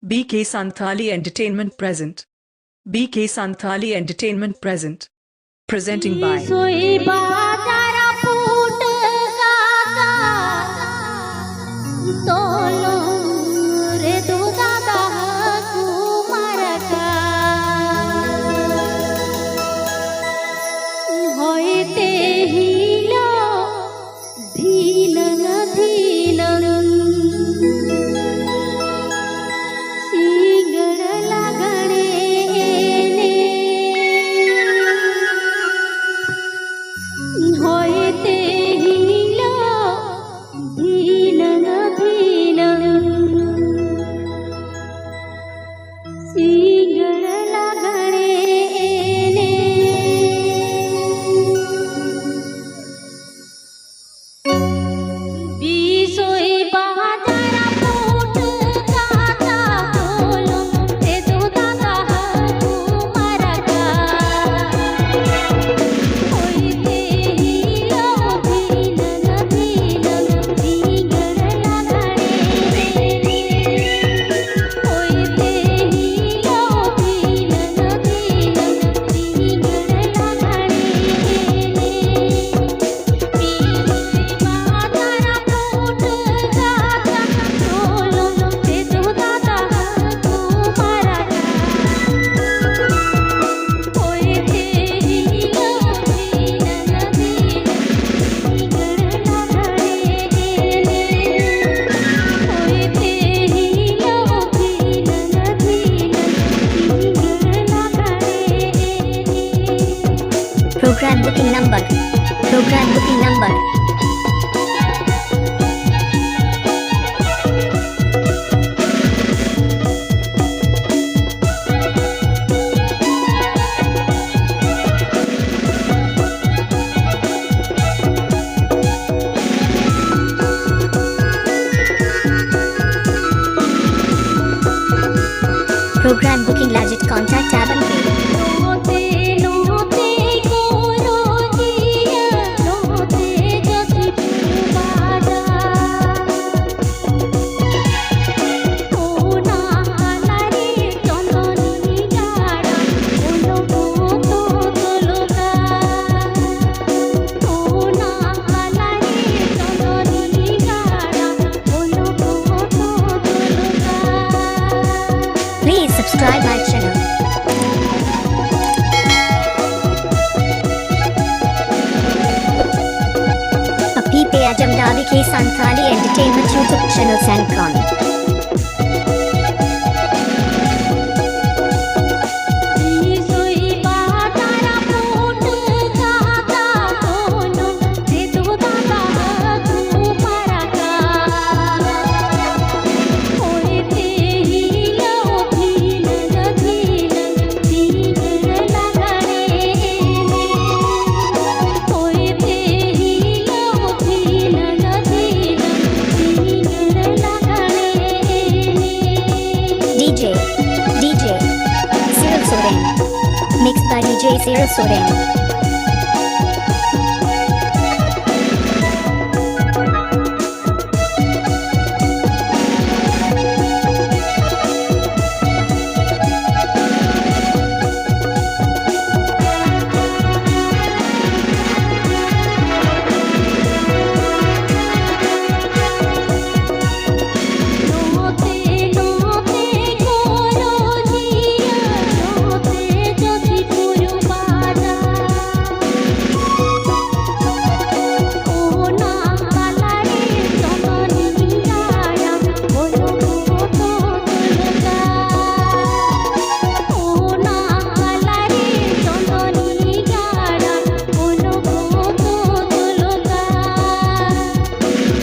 BK Santali Entertainment present. BK Santali Entertainment present. Presenting by Nishui Bajar Put Kacha Tolo Re Dada KUMAR ka Hoite hilo dhilan dhilan Program booking number. Program booking number. Program booking legit contact tab and pay. Please subscribe my channel. Api pe ajam davi ke Santali Entertainment YouTube channel Sankon. SIRIL mixed by DJ SOREN.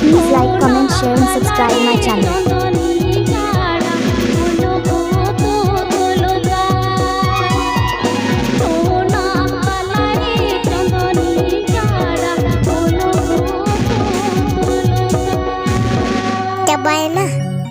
Please like, comment, share and subscribe my channel.